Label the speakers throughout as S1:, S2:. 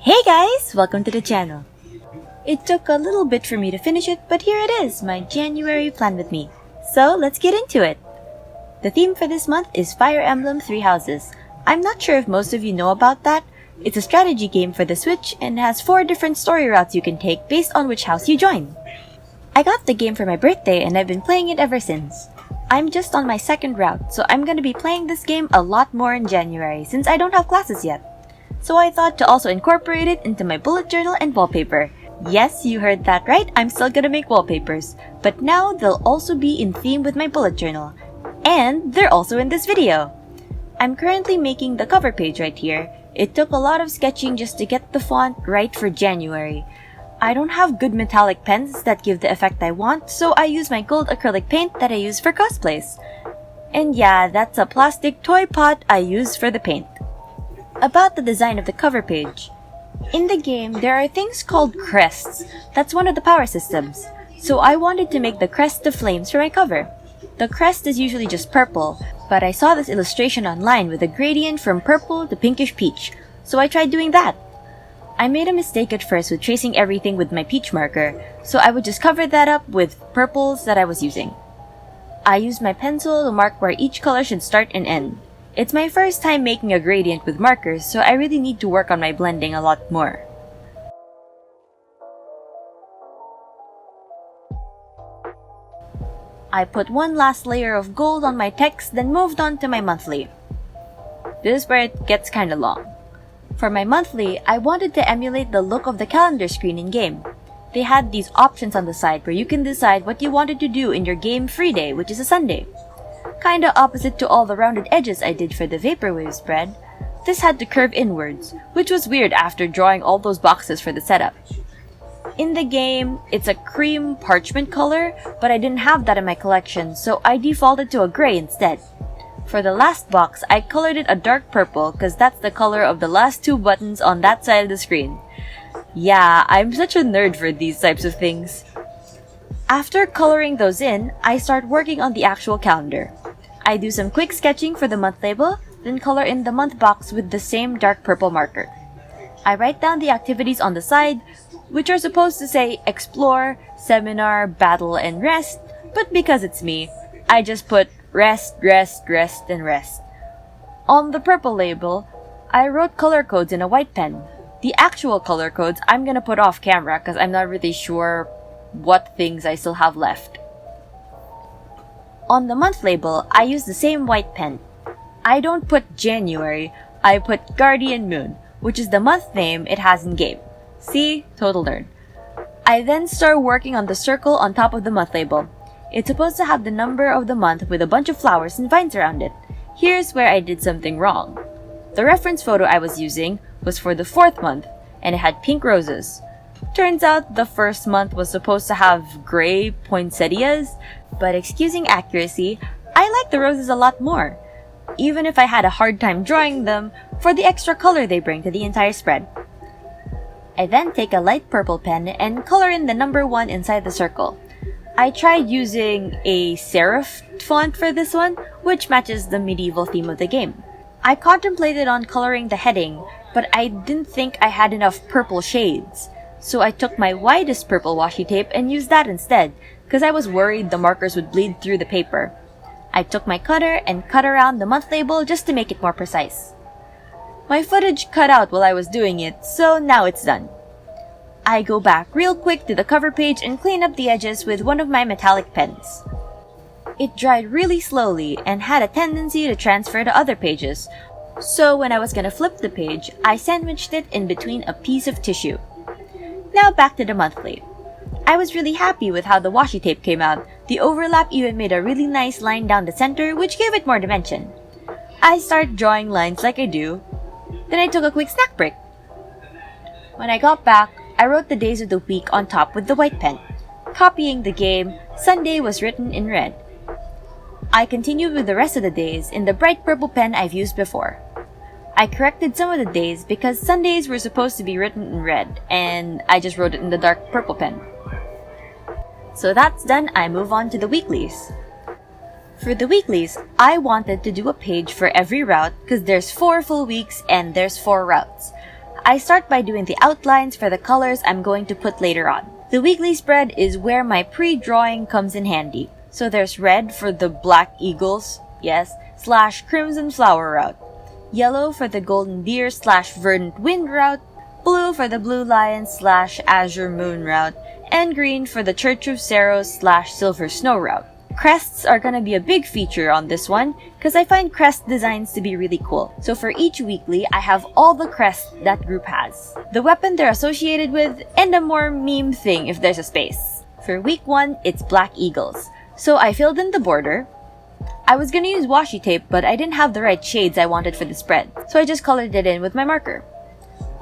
S1: Hey guys! Welcome to the channel. It took a little bit for me to finish it, but here it is, my January plan with me. So let's get into it. The theme for this month is Fire Emblem 3 Houses. I'm not sure if most of you know about that. It's a strategy game for the Switch and has 4 different story routes you can take based on which house you join. I got the game for my birthday and I've been playing it ever since. I'm just on my 2nd route, so I'm gonna be playing this game a lot more in January since I don't have classes yet. So I thought to also incorporate it into my bullet journal and wallpaper. Yes, you heard that right, I'm still gonna make wallpapers, but now they'll also be in theme with my bullet journal. And they're also in this video. I'm currently making the cover page right here. It took a lot of sketching just to get the font right for January. I don't have good metallic pens that give the effect I want, so I use my gold acrylic paint that I use for cosplays. And yeah, that's a plastic toy pot I use for the paint. About the design of the cover page. In the game, there are things called crests. That's one of the power systems. So I wanted to make the crest of flames for my cover. The crest is usually just purple, but I saw this illustration online with a gradient from purple to pinkish peach, so I tried doing that. I made a mistake at first with tracing everything with my peach marker, so I would just cover that up with purples that I was using. I used my pencil to mark where each color should start and end. It's my first time making a gradient with markers, so I really need to work on my blending a lot more. I put one last layer of gold on my text, then moved on to my monthly. This is where it gets kinda long. For my monthly, I wanted to emulate the look of the calendar screen in-game. They had these options on the side where you can decide what you wanted to do in your game free day, which is a Sunday. Kinda opposite to all the rounded edges I did for the Vaporwave spread. This had to curve inwards, which was weird after drawing all those boxes for the setup. In the game, it's a cream parchment color, but I didn't have that in my collection, so I defaulted to a gray instead. For the last box, I colored it a dark purple because that's the color of the last 2 buttons on that side of the screen. Yeah, I'm such a nerd for these types of things. After coloring those in, I start working on the actual calendar. I do some quick sketching for the month label, then color in the month box with the same dark purple marker. I write down the activities on the side, which are supposed to say explore, seminar, battle, and rest, but because it's me, I just put rest, rest, rest, and rest. On the purple label, I wrote color codes in a white pen. The actual color codes I'm gonna put off camera because I'm not really sure what things I still have left. On the month label, I use the same white pen. I don't put January, I put Guardian Moon, which is the month name it has in game. See? Total nerd. I then start working on the circle on top of the month label. It's supposed to have the number of the month with a bunch of flowers and vines around it. Here's where I did something wrong. The reference photo I was using was for the 4th month, and it had pink roses. Turns out the 1st month was supposed to have gray poinsettias, but excusing accuracy, I like the roses a lot more, even if I had a hard time drawing them for the extra color they bring to the entire spread. I then take a light purple pen and color in the number 1 inside the circle. I tried using a serif font for this one, which matches the medieval theme of the game. I contemplated on coloring the heading, but I didn't think I had enough purple shades. So I took my widest purple washi tape and used that instead, because I was worried the markers would bleed through the paper. I took my cutter and cut around the month label just to make it more precise. My footage cut out while I was doing it, so now it's done. I go back real quick to the cover page and clean up the edges with one of my metallic pens. It dried really slowly and had a tendency to transfer to other pages, so when I was gonna flip the page, I sandwiched it in between a piece of tissue. Now back to the monthly. I was really happy with how the washi tape came out. The overlap even made a really nice line down the center, which gave it more dimension. I started drawing lines like I do. Then I took a quick snack break. When I got back, I wrote the days of the week on top with the white pen. Copying the game, Sunday was written in red. I continued with the rest of the days in the bright purple pen I've used before. I corrected some of the days because Sundays were supposed to be written in red, and I just wrote it in the dark purple pen. So that's done, I move on to the weeklies. For the weeklies, I wanted to do a page for every route because there's 4 full weeks and there's 4 routes. I start by doing the outlines for the colors I'm going to put later on. The weekly spread is where my pre-drawing comes in handy. So there's red for the black eagles, yes, / crimson flower route, yellow for the golden deer / verdant wind route, blue for the blue lion / azure moon route, and green for the Church of Saros / silver snow route. Crests are gonna be a big feature on this one because I find crest designs to be really cool. So for each weekly, I have all the crests that group has, the weapon they're associated with, and a more meme thing if there's a space. For week 1, it's black eagles. So I filled in the border. I was gonna use washi tape, but I didn't have the right shades I wanted for the spread, so I just colored it in with my marker.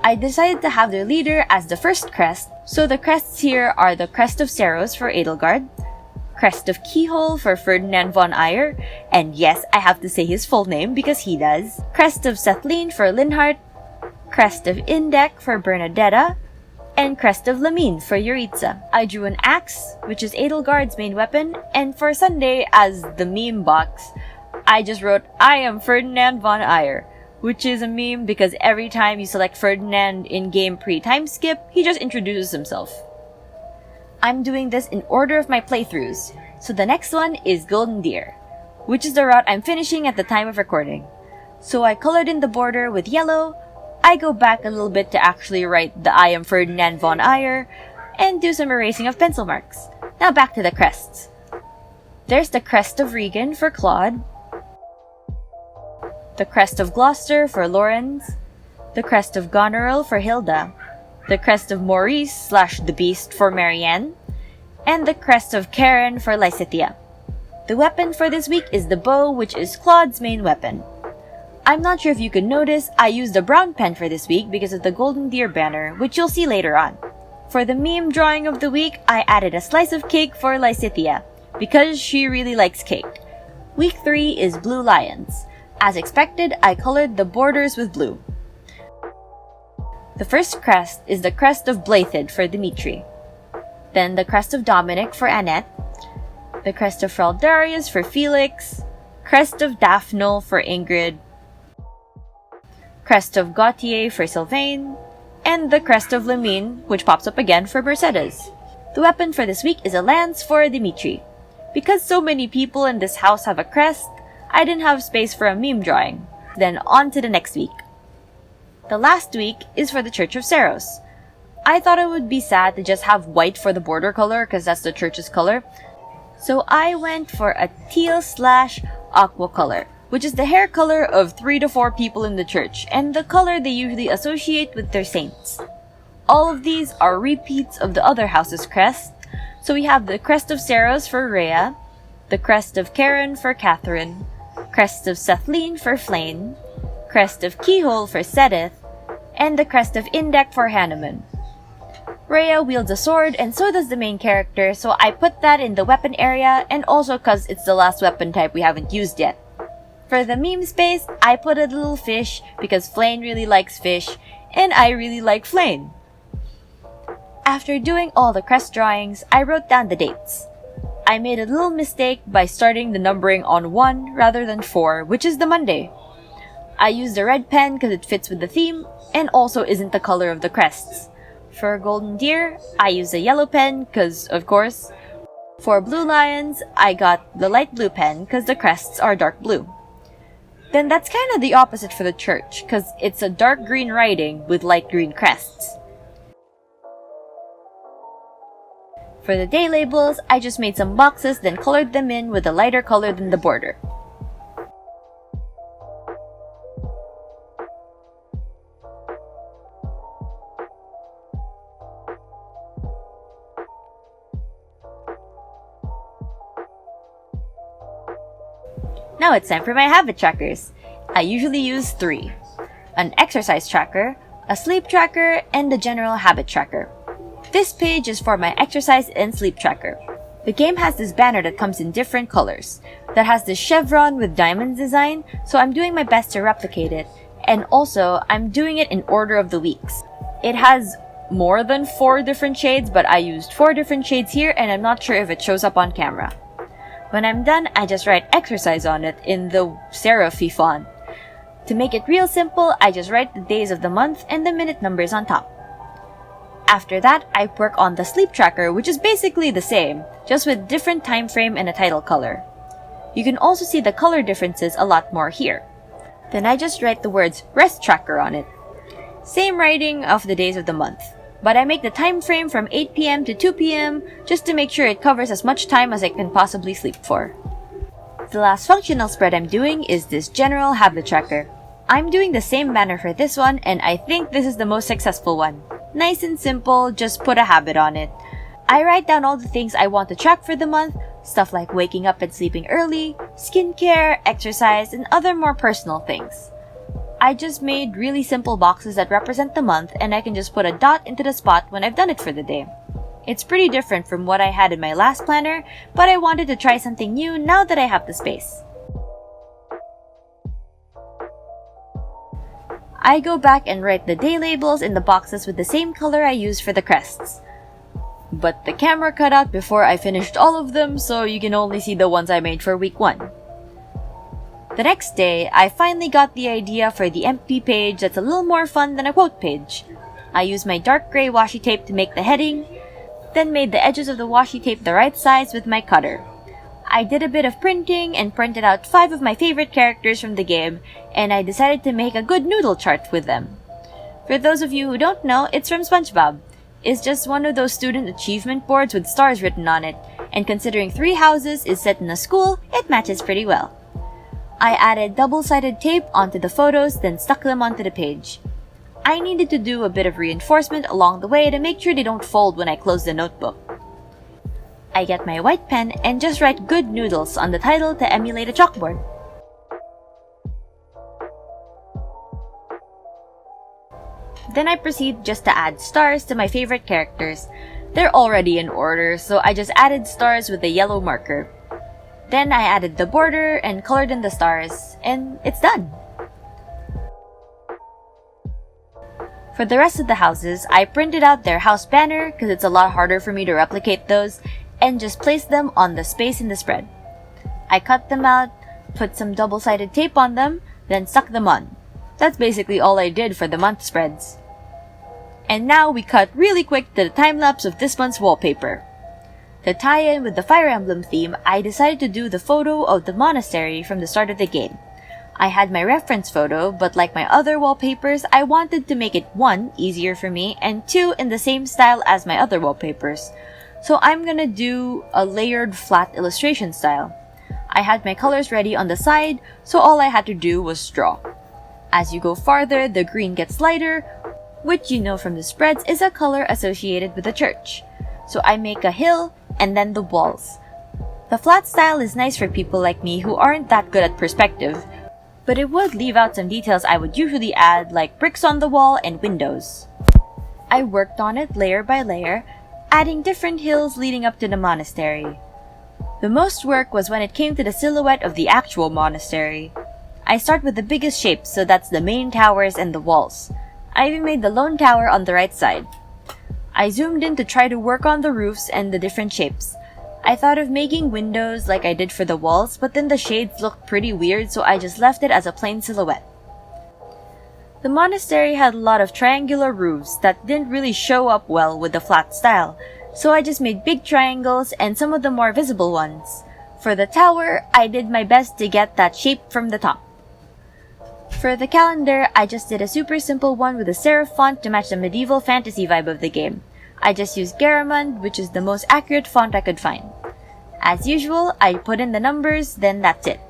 S1: I decided to have their leader as the first crest, so the crests here are the Crest of Saros for Edelgard, Crest of Keyhole for Ferdinand von Eyre, and yes, I have to say his full name because he does, Crest of Sethlin for Linhart, Crest of Indek for Bernadetta, and Crest of Lamine for Yuritsa. I drew an axe, which is Edelgard's main weapon, and for Sunday, as the meme box, I just wrote, I am Ferdinand von Eyre, which is a meme because every time you select Ferdinand in-game pre-time skip, he just introduces himself. I'm doing this in order of my playthroughs, so the next one is Golden Deer, which is the route I'm finishing at the time of recording. So I colored in the border with yellow. I go back a little bit to actually write the I am Ferdinand von Eyre, and do some erasing of pencil marks. Now back to the crests. There's the Crest of Regan for Claude, the Crest of Gloucester for Lorenz, the Crest of Goneril for Hilda, the Crest of Maurice / the Beast for Marianne, and the Crest of Karen for Lysithea. The weapon for this week is the bow, which is Claude's main weapon. I'm not sure if you could notice, I used a brown pen for this week because of the Golden Deer banner, which you'll see later on. For the meme drawing of the week, I added a slice of cake for Lysithea, because she really likes cake. Week 3 is Blue Lions. As expected, I colored the borders with blue. The first crest is the Crest of Blathid for Dimitri, then the Crest of Dominic for Annette, the Crest of Fraldarius for Felix, Crest of Daphnel for Ingrid, Crest of Gautier for Sylvain, and the Crest of Lamine, which pops up again for Mercedes. The weapon for this week is a lance for Dimitri. Because so many people in this house have a crest, I didn't have space for a meme drawing. Then on to the next week. The last week is for the Church of Saros. I thought it would be sad to just have white for the border color because that's the church's color. So I went for a teal / aqua color, which is the hair color of 3 to 4 people in the church and the color they usually associate with their saints. All of these are repeats of the other house's crest. So we have the Crest of Saros for Rhea, the Crest of Karen for Catherine, Crest of Sethlin for Flayn, Crest of Keyhole for Sedith, and the Crest of Indek for Hanuman. Rhea wields a sword and so does the main character, so I put that in the weapon area and also cause it's the last weapon type we haven't used yet. For the meme space, I put a little fish because Flayn really likes fish and I really like Flayn. After doing all the crest drawings, I wrote down the dates. I made a little mistake by starting the numbering on 1 rather than 4, which is the Monday. I used a red pen because it fits with the theme and also isn't the color of the crests. For Golden Deer, I used a yellow pen because, of course. For Blue Lions, I got the light blue pen because the crests are dark blue. Then that's kind of the opposite for the church because it's a dark green writing with light green crests. For the day labels, I just made some boxes then colored them in with a lighter color than the border. Now it's time for my habit trackers. I usually use 3. An exercise tracker, a sleep tracker, and a general habit tracker. This page is for my exercise and sleep tracker. The game has this banner that comes in different colors, that has this chevron with diamonds design, so I'm doing my best to replicate it, and also I'm doing it in order of the weeks. It has more than 4 different shades, but I used 4 different shades here and I'm not sure if it shows up on camera. When I'm done, I just write exercise on it in the serif font. To make it real simple, I just write the days of the month and the minute numbers on top. After that, I work on the sleep tracker, which is basically the same, just with different time frame and a title color. You can also see the color differences a lot more here. Then I just write the words rest tracker on it. Same writing of the days of the month, but I make the time frame from 8 p.m. to 2 p.m. just to make sure it covers as much time as I can possibly sleep for. The last functional spread I'm doing is this general habit tracker. I'm doing the same manner for this one, and I think this is the most successful one. Nice and simple, just put a habit on it. I write down all the things I want to track for the month, stuff like waking up and sleeping early, skincare, exercise, and other more personal things. I just made really simple boxes that represent the month, and I can just put a dot into the spot when I've done it for the day. It's pretty different from what I had in my last planner, but I wanted to try something new now that I have the space. I go back and write the day labels in the boxes with the same color I used for the crests. But the camera cut out before I finished all of them, so you can only see the ones I made for week 1. The next day, I finally got the idea for the empty page that's a little more fun than a quote page. I used my dark gray washi tape to make the heading, then made the edges of the washi tape the right size with my cutter. I did a bit of printing and printed out 5 of my favorite characters from the game, and I decided to make a good noodle chart with them. For those of you who don't know, it's from SpongeBob. It's just one of those student achievement boards with stars written on it, and considering 3 houses is set in a school, it matches pretty well. I added double-sided tape onto the photos, then stuck them onto the page. I needed to do a bit of reinforcement along the way to make sure they don't fold when I close the notebook. I get my white pen and just write Good Noodles on the title to emulate a chalkboard. Then I proceed just to add stars to my favorite characters. They're already in order, so I just added stars with a yellow marker. Then I added the border and colored in the stars, and it's done! For the rest of the houses, I printed out their house banner because it's a lot harder for me to replicate those, and just placed them on the space in the spread. I cut them out, put some double-sided tape on them, then stuck them on. That's basically all I did for the month spreads. And now we cut really quick to the time-lapse of this month's wallpaper. To tie in with the Fire Emblem theme, I decided to do the photo of the monastery from the start of the game. I had my reference photo, but like my other wallpapers, I wanted to make it 1, easier for me, and 2, in the same style as my other wallpapers. So I'm gonna do a layered flat illustration style. I had my colors ready on the side, so all I had to do was draw. As you go farther, the green gets lighter, which you know from the spreads is a color associated with the church. So I make a hill, and then the walls. The flat style is nice for people like me who aren't that good at perspective, but it would leave out some details I would usually add, like bricks on the wall and windows. I worked on it layer by layer, adding different hills leading up to the monastery. The most work was when it came to the silhouette of the actual monastery. I start with the biggest shapes, so that's the main towers and the walls. I even made the lone tower on the right side. I zoomed in to try to work on the roofs and the different shapes. I thought of making windows like I did for the walls, but then the shades looked pretty weird, so I just left it as a plain silhouette. The monastery had a lot of triangular roofs that didn't really show up well with the flat style, so I just made big triangles and some of the more visible ones. For the tower, I did my best to get that shape from the top. For the calendar, I just did a super simple one with a serif font to match the medieval fantasy vibe of the game. I just used Garamond, which is the most accurate font I could find. As usual, I put in the numbers, then that's it.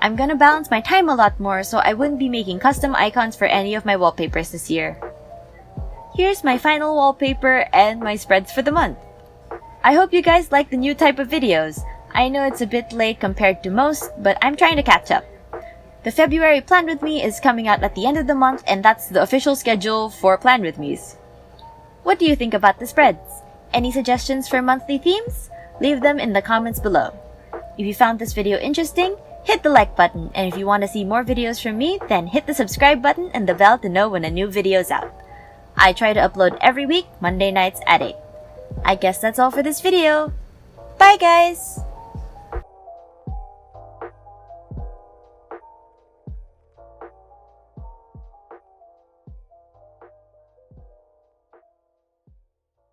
S1: I'm gonna balance my time a lot more, so I wouldn't be making custom icons for any of my wallpapers this year. Here's my final wallpaper and my spreads for the month. I hope you guys like the new type of videos. I know it's a bit late compared to most, but I'm trying to catch up. The February Plan With Me is coming out at the end of the month, and that's the official schedule for Plan With Me's. What do you think about the spreads? Any suggestions for monthly themes? Leave them in the comments below. If you found this video interesting, hit the like button, and if you want to see more videos from me, then hit the subscribe button and the bell to know when a new video is out. I try to upload every week, Monday nights at 8. I guess that's all for this video. Bye guys!